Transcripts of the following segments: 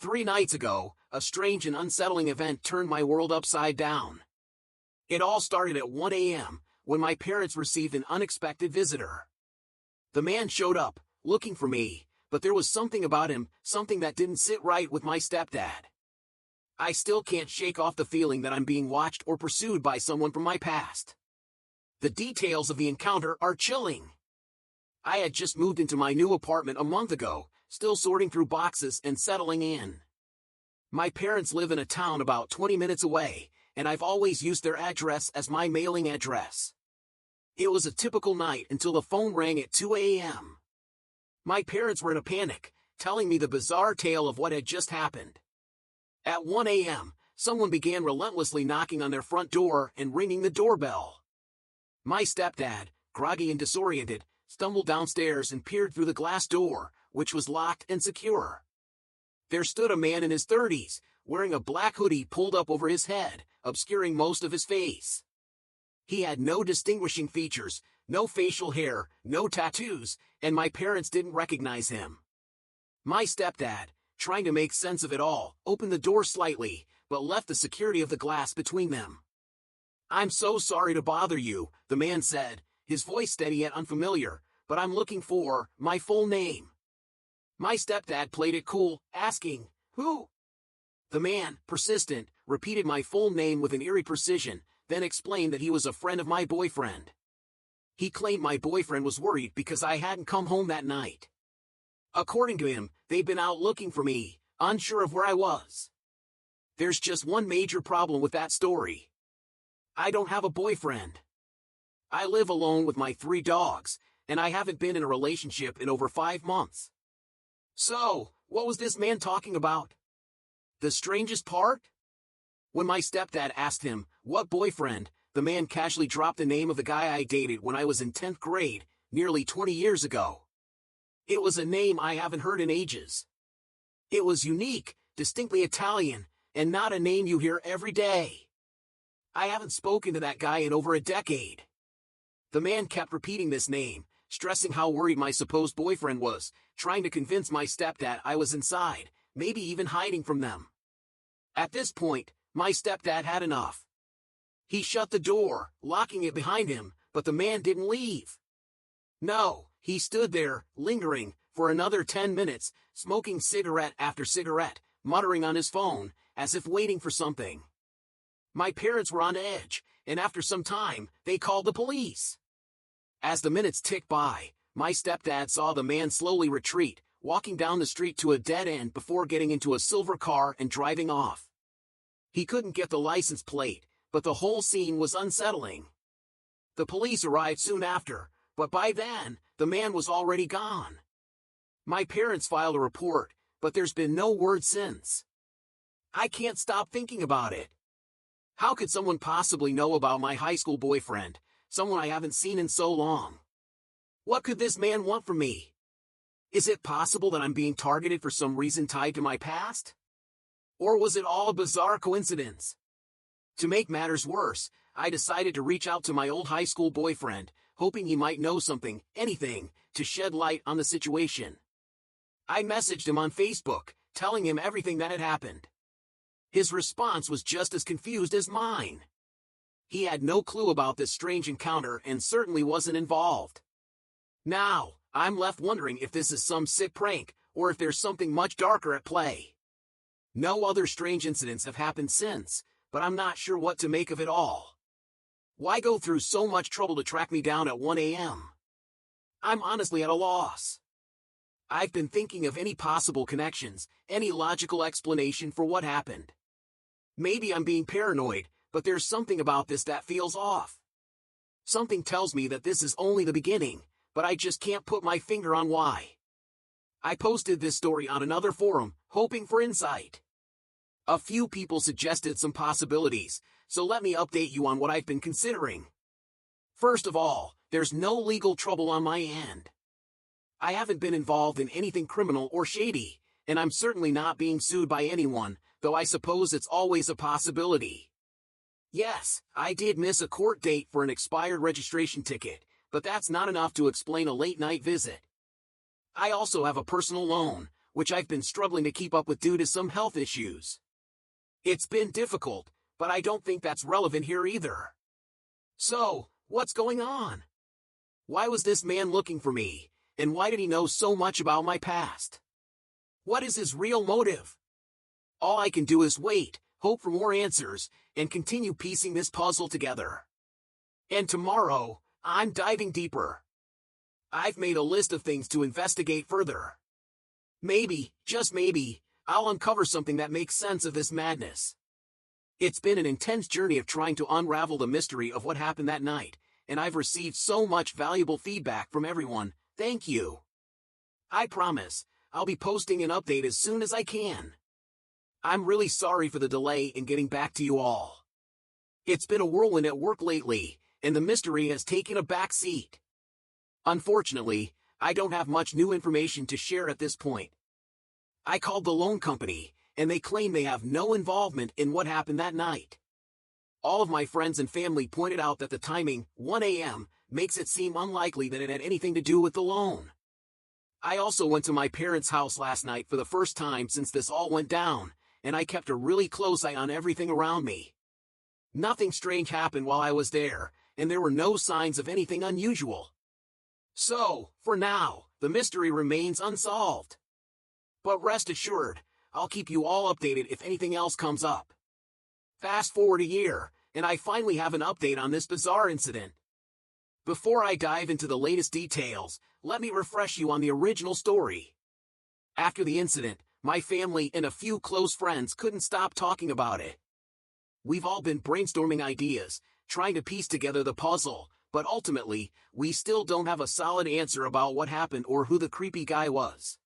3 nights ago, a strange and unsettling event turned my world upside down. It all started at 1 a.m., when my parents received an unexpected visitor. The man showed up, looking for me, but there was something about him, something that didn't sit right with my stepdad. I still can't shake off the feeling that I'm being watched or pursued by someone from my past. The details of the encounter are chilling. I had just moved into my new apartment a month ago, still sorting through boxes and settling in. My parents live in a town about 20 minutes away, and I've always used their address as my mailing address. It was a typical night until the phone rang at 2 a.m. My parents were in a panic, telling me the bizarre tale of what had just happened. At 1 a.m., someone began relentlessly knocking on their front door and ringing the doorbell. My stepdad, groggy and disoriented, stumbled downstairs and peered through the glass door, which was locked and secure. There stood a man in his 30s, wearing a black hoodie pulled up over his head, obscuring most of his face. He had no distinguishing features, no facial hair, no tattoos, and my parents didn't recognize him. My stepdad, trying to make sense of it all, opened the door slightly, but left the security of the glass between them. "I'm so sorry to bother you," the man said, his voice steady yet unfamiliar, "but I'm looking for my full name." My stepdad played it cool, asking, "Who?" The man, persistent, repeated my full name with an eerie precision, then explained that he was a friend of my boyfriend. He claimed my boyfriend was worried because I hadn't come home that night. According to him, they'd been out looking for me, unsure of where I was. There's just one major problem with that story. I don't have a boyfriend. I live alone with my 3 dogs, and I haven't been in a relationship in over 5 months. So, what was this man talking about? The strangest part? When my stepdad asked him, "What boyfriend?" the man casually dropped the name of the guy I dated when I was in 10th grade, nearly 20 years ago. It was a name I haven't heard in ages. It was unique, distinctly Italian, and not a name you hear every day. I haven't spoken to that guy in over a decade. The man kept repeating this name, stressing how worried my supposed boyfriend was, trying to convince my stepdad I was inside, maybe even hiding from them. At this point, my stepdad had enough. He shut the door, locking it behind him, but the man didn't leave. No, he stood there, lingering, for another 10 minutes, smoking cigarette after cigarette, muttering on his phone, as if waiting for something. My parents were on edge, and after some time, they called the police. As the minutes ticked by, my stepdad saw the man slowly retreat, walking down the street to a dead end before getting into a silver car and driving off. He couldn't get the license plate, but the whole scene was unsettling. The police arrived soon after, but by then, the man was already gone. My parents filed a report, but there's been no word since. I can't stop thinking about it. How could someone possibly know about my high school boyfriend, someone I haven't seen in so long? What could this man want from me? Is it possible that I'm being targeted for some reason tied to my past? Or was it all a bizarre coincidence? To make matters worse, I decided to reach out to my old high school boyfriend, hoping he might know something, anything, to shed light on the situation. I messaged him on Facebook, telling him everything that had happened. His response was just as confused as mine. He had no clue about this strange encounter and certainly wasn't involved. Now, I'm left wondering if this is some sick prank, or if there's something much darker at play. No other strange incidents have happened since, but I'm not sure what to make of it all. Why go through so much trouble to track me down at 1 a.m.? I'm honestly at a loss. I've been thinking of any possible connections, any logical explanation for what happened. Maybe I'm being paranoid, but there's something about this that feels off. Something tells me that this is only the beginning, but I just can't put my finger on why. I posted this story on another forum, hoping for insight. A few people suggested some possibilities, so let me update you on what I've been considering. First of all, there's no legal trouble on my end. I haven't been involved in anything criminal or shady, and I'm certainly not being sued by anyone, though I suppose it's always a possibility. Yes, I did miss a court date for an expired registration ticket, but that's not enough to explain a late-night visit. I also have a personal loan, which I've been struggling to keep up with due to some health issues. It's been difficult, but I don't think that's relevant here either. So, what's going on? Why was this man looking for me, and why did he know so much about my past? What is his real motive? All I can do is wait, hope for more answers, and continue piecing this puzzle together. And tomorrow, I'm diving deeper. I've made a list of things to investigate further. Maybe, just maybe, I'll uncover something that makes sense of this madness. It's been an intense journey of trying to unravel the mystery of what happened that night, and I've received so much valuable feedback from everyone. Thank you. I promise, I'll be posting an update as soon as I can. I'm really sorry for the delay in getting back to you all. It's been a whirlwind at work lately, and the mystery has taken a back seat. Unfortunately, I don't have much new information to share at this point. I called the loan company, and they claim they have no involvement in what happened that night. All of my friends and family pointed out that the timing, 1 a.m., makes it seem unlikely that it had anything to do with the loan. I also went to my parents' house last night for the first time since this all went down, and I kept a really close eye on everything around me. Nothing strange happened while I was there, and there were no signs of anything unusual. So, for now, the mystery remains unsolved. But rest assured, I'll keep you all updated if anything else comes up. Fast forward a year, and I finally have an update on this bizarre incident. Before I dive into the latest details, let me refresh you on the original story. After the incident, my family and a few close friends couldn't stop talking about it. We've all been brainstorming ideas, trying to piece together the puzzle, but ultimately, we still don't have a solid answer about what happened or who the creepy guy was.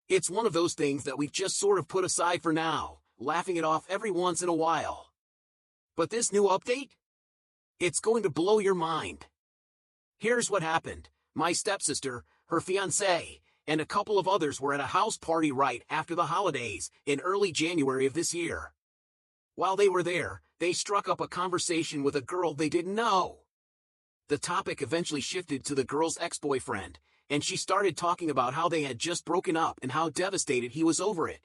It's one of those things that we've just sort of put aside for now, laughing it off every once in a while. But this new update? It's going to blow your mind. Here's what happened. My stepsister, her fiancé, and a couple of others were at a house party right after the holidays in early January of this year. While they were there, they struck up a conversation with a girl they didn't know. The topic eventually shifted to the girl's ex-boyfriend, and she started talking about how they had just broken up and how devastated he was over it.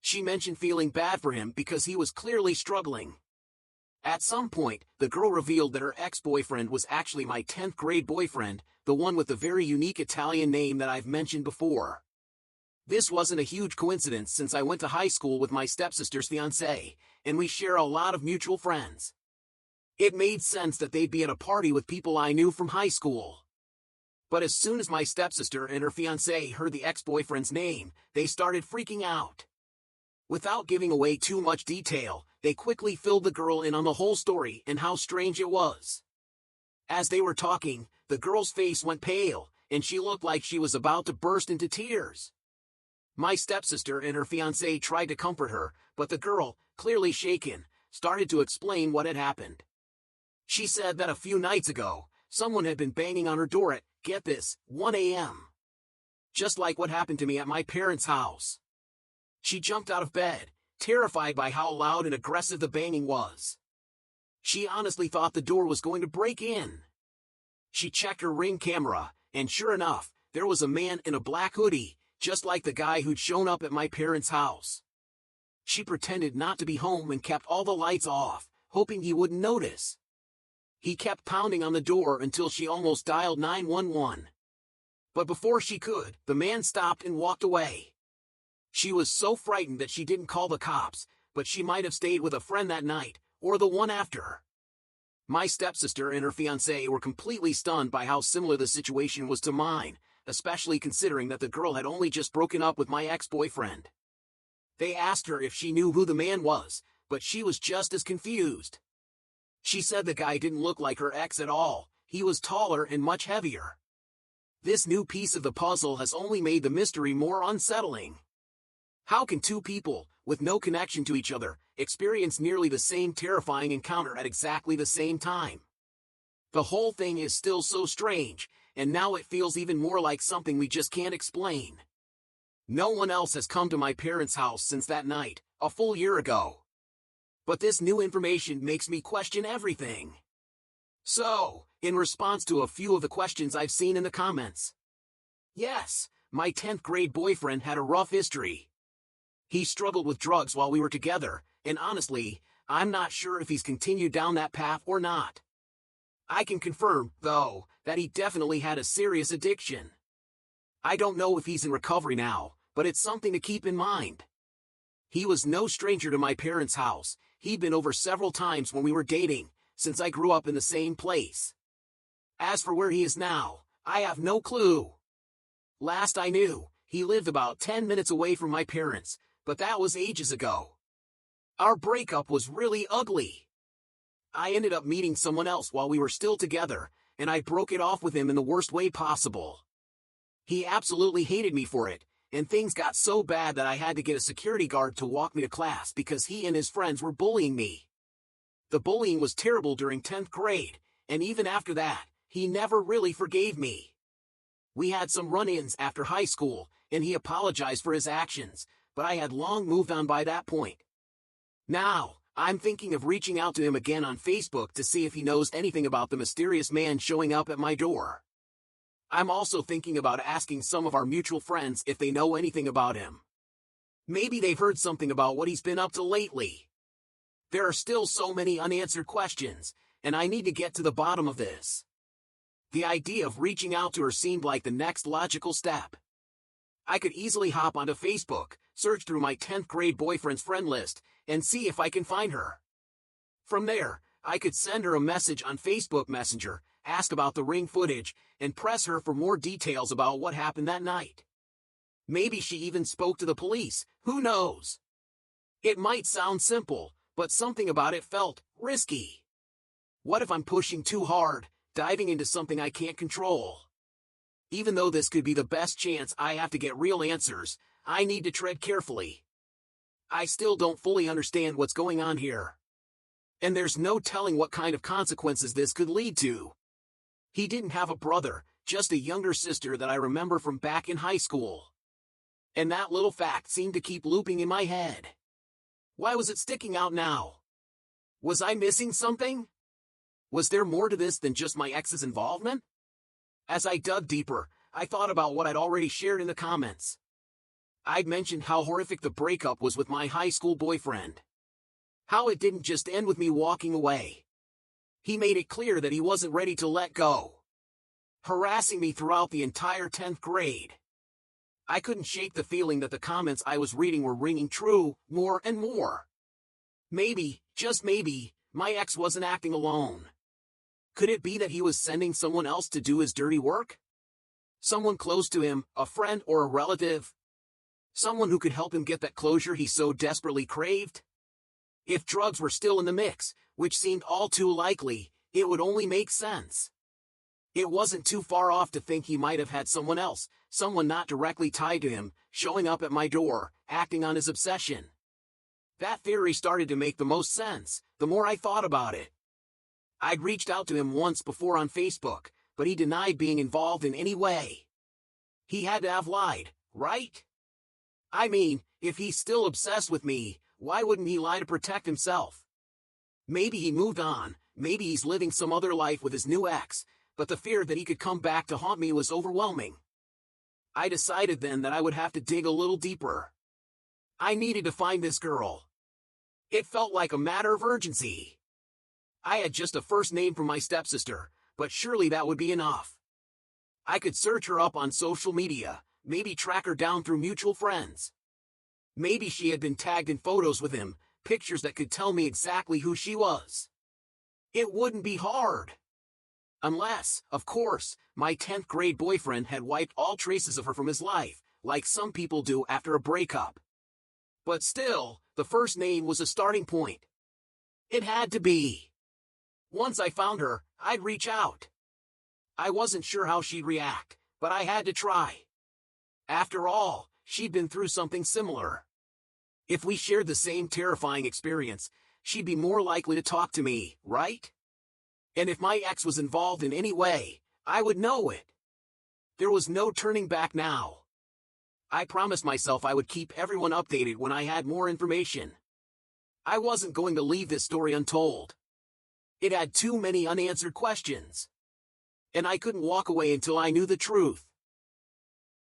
She mentioned feeling bad for him because he was clearly struggling. At some point, the girl revealed that her ex-boyfriend was actually my 10th grade boyfriend, the one with the very unique Italian name that I've mentioned before. This wasn't a huge coincidence since I went to high school with my stepsister's fiancé, and we share a lot of mutual friends. It made sense that they'd be at a party with people I knew from high school. But as soon as my stepsister and her fiancé heard the ex-boyfriend's name, they started freaking out. Without giving away too much detail, they quickly filled the girl in on the whole story and how strange it was. As they were talking, the girl's face went pale, and she looked like she was about to burst into tears. My stepsister and her fiancé tried to comfort her, but the girl, clearly shaken, started to explain what had happened. She said that a few nights ago, someone had been banging on her door at, get this, 1 a.m. Just like what happened to me at my parents' house. She jumped out of bed, terrified by how loud and aggressive the banging was. She honestly thought the door was going to break in. She checked her Ring camera, and sure enough, there was a man in a black hoodie, just like the guy who'd shown up at my parents' house. She pretended not to be home and kept all the lights off, hoping he wouldn't notice. He kept pounding on the door until she almost dialed 911. But before she could, the man stopped and walked away. She was so frightened that she didn't call the cops, but she might have stayed with a friend that night, or the one after. My stepsister and her fiancé were completely stunned by how similar the situation was to mine, especially considering that the girl had only just broken up with my ex-boyfriend. They asked her if she knew who the man was, but she was just as confused. She said the guy didn't look like her ex at all, he was taller and much heavier. This new piece of the puzzle has only made the mystery more unsettling. How can two people, with no connection to each other, experience nearly the same terrifying encounter at exactly the same time? The whole thing is still so strange, and now it feels even more like something we just can't explain. No one else has come to my parents' house since that night, a full year ago. But this new information makes me question everything. So, in response to a few of the questions I've seen in the comments. Yes, My 10th grade boyfriend had a rough history. He struggled with drugs while we were together, and honestly, I'm not sure if he's continued down that path or not. I can confirm, though, that he definitely had a serious addiction. I don't know if he's in recovery now, but it's something to keep in mind. He was no stranger to my parents' house. He'd been over several times when we were dating, since I grew up in the same place. As for where he is now, I have no clue. Last I knew, he lived about 10 minutes away from my parents, but that was ages ago. Our breakup was really ugly. I ended up meeting someone else while we were still together, and I broke it off with him in the worst way possible. He absolutely hated me for it, and things got so bad that I had to get a security guard to walk me to class because he and his friends were bullying me. The bullying was terrible during 10th grade, and even after that, he never really forgave me. We had some run-ins after high school, and he apologized for his actions, but I had long moved on by that point. Now, I'm thinking of reaching out to him again on Facebook to see if he knows anything about the mysterious man showing up at my door. I'm also thinking about asking some of our mutual friends if they know anything about him. Maybe they've heard something about what he's been up to lately. There are still so many unanswered questions, and I need to get to the bottom of this. The idea of reaching out to her seemed like the next logical step. I could easily hop onto Facebook, search through my 10th grade boyfriend's friend list, and see if I can find her. From there, I could send her a message on Facebook Messenger, ask about the ring footage, and press her for more details about what happened that night. Maybe she even spoke to the police, who knows? It might sound simple, but something about it felt risky. What if I'm pushing too hard, diving into something I can't control? Even though this could be the best chance I have to get real answers, I need to tread carefully. I still don't fully understand what's going on here. And there's no telling what kind of consequences this could lead to. He didn't have a brother, just a younger sister that I remember from back in high school. And that little fact seemed to keep looping in my head. Why was it sticking out now? Was I missing something? Was there more to this than just my ex's involvement? As I dug deeper, I thought about what I'd already shared in the comments. I'd mentioned how horrific the breakup was with my high school boyfriend. How it didn't just end with me walking away. He made it clear that he wasn't ready to let go, harassing me throughout the entire 10th grade. I couldn't shake the feeling that the comments I was reading were ringing true, more and more. Maybe, just maybe, my ex wasn't acting alone. Could it be that he was sending someone else to do his dirty work? Someone close to him, a friend or a relative? Someone who could help him get that closure he so desperately craved? If drugs were still in the mix, which seemed all too likely, it would only make sense. It wasn't too far off to think he might have had someone else, someone not directly tied to him, showing up at my door, acting on his obsession. That theory started to make the most sense, the more I thought about it. I'd reached out to him once before on Facebook, but he denied being involved in any way. He had to have lied, right? I mean, if he's still obsessed with me, why wouldn't he lie to protect himself? Maybe he moved on, maybe he's living some other life with his new ex, but the fear that he could come back to haunt me was overwhelming. I decided then that I would have to dig a little deeper. I needed to find this girl. It felt like a matter of urgency. I had just a first name from my stepsister, but surely that would be enough. I could search her up on social media, maybe track her down through mutual friends. Maybe she had been tagged in photos with him, pictures that could tell me exactly who she was. It wouldn't be hard. Unless, of course, my 10th grade boyfriend had wiped all traces of her from his life, like some people do after a breakup. But still, the first name was a starting point. It had to be. Once I found her, I'd reach out. I wasn't sure how she'd react, but I had to try. After all, she'd been through something similar. If we shared the same terrifying experience, she'd be more likely to talk to me, right? And if my ex was involved in any way, I would know it. There was no turning back now. I promised myself I would keep everyone updated when I had more information. I wasn't going to leave this story untold. It had too many unanswered questions. And I couldn't walk away until I knew the truth.